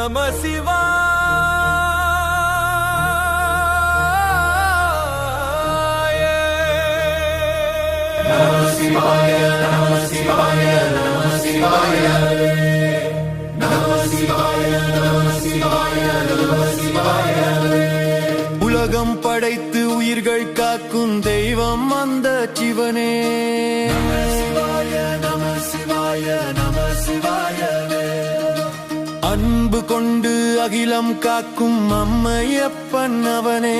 நம சிவாய நம சிவாய நம சிவாய நம சிவாய நம சிவாய நம சிவாய நம சிவாய. உலகம் படைத்து உயிர்கள் காக்கும் தெய்வம் அந்த சிவனே. நம சிவாய நம சிவாய நம சிவாயவே. அன்பு கொண்டு அகிலம் காக்கும் அம்மையப்பன் அவனே.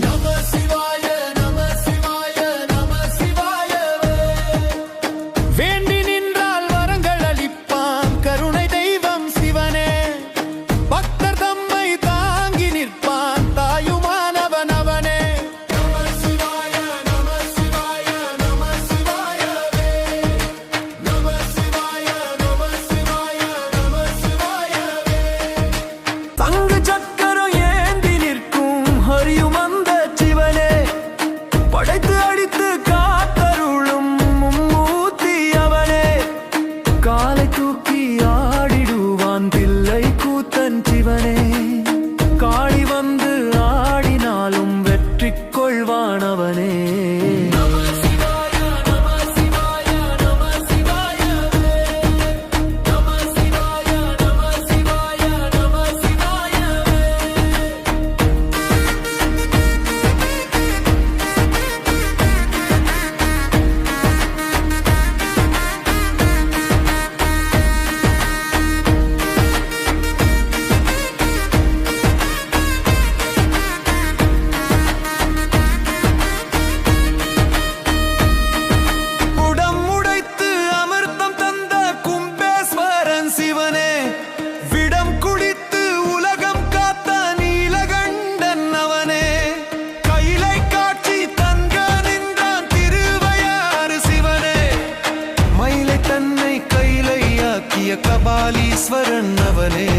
நம சிவாய நம சிவாய நம சிவாயவே. வேண்டி நின்றால் வரங்கள் அளிப்பான் கருணை தெய்வம் சிவனே. பக்தர் தம்மை தாங்கி நிற்பான் தாயுமானவன் அவனே. நம சிவாய நம சிவாய நம சிவாயவே. நம சிவாய நம சிவாய நம சிவாயவே. தங்கு சக்கரம் ஏந்தி நிற்கும் ஹரியும் அந்த சிவனே. படைத்து அடித்து காத்தருளும் மும்மூர்த்தி அவனே. காலை தூக்கி ஆடிடுவான் பிள்ளை கூத்தன் சிவனே. காளி வந்து ஆடினாலும் வெற்றி கொள்வான் அவனே. நம சிவாய நம சிவாய நம சிவாயவே. நம சிவாய நம சிவாய நம சிவாயவே. குடம் உடைத்து அமிர்தம் தந்த கும்பேஸ்வரன் சிவனே. விடம் குடித்து உலகம் காத்த நீலகண்டன் அவனே. கைலை காட்சி தங்க நின்றான் திருவையாறு சிவனே. மயிலை தன்னை கைலையாக்கிய கபாலீஸ்வரன் அவனே.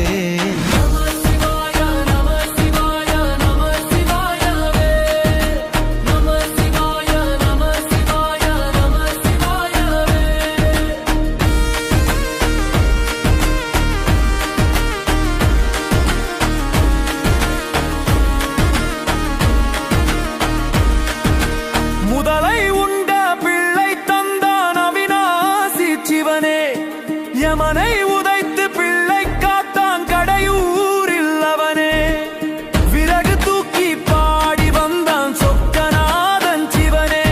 நம சிவாய நம சிவாய நம சிவாயவே. நம சிவாய நம சிவாய நம சிவாயவே. முதலை உண்ட பிள்ளை தந்தான் அவிநாசி சிவனே. யமனை உதைத்து பிள்ளை காத்தான் கடையூரில் அவனே. விறகு தூக்கி பாடி வந்தான் சொக்கநாதன் சிவனே.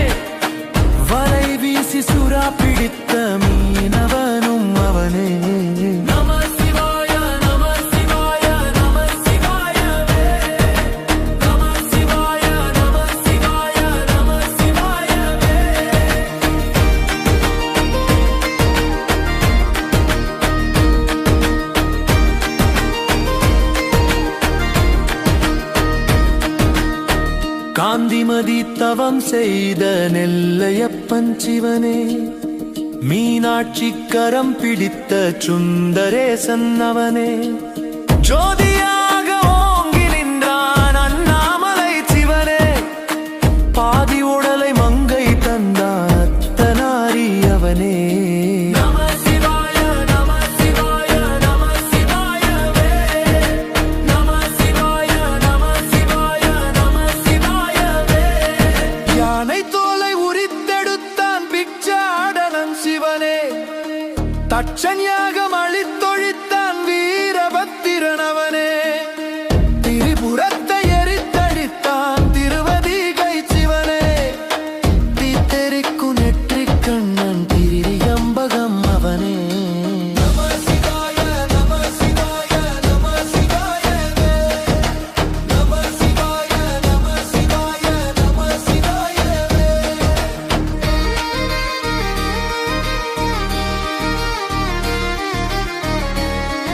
வலை வீசி சுறா பிடித்த மீனவனும் அவனே. நம சிவாய நம சிவாய நம சிவாயவே. நம சிவாய நம சிவாய நம சிவாயவே. காந்திமதி தவம் செய்த நெல்லையப்பன் சிவனே. மீனாட்சி கரம் பிடித்த சுந்தரேசன் அவனே. ஜோதியாக ஓங்கி நின்றான் அண்ணாமலை சிவனே. பாதி உடலை மங்கை தந்தான் அத்தனாரி அவனே. நம சிவாய நம சிவாய நம சிவாயவே. நம சிவாய நம சிவாய நம சிவாயவே. யானை தோலை உரித்தெடுத்தான் பிச்சாடனன் சிவனே. தட்சன் யாகம் அளித்த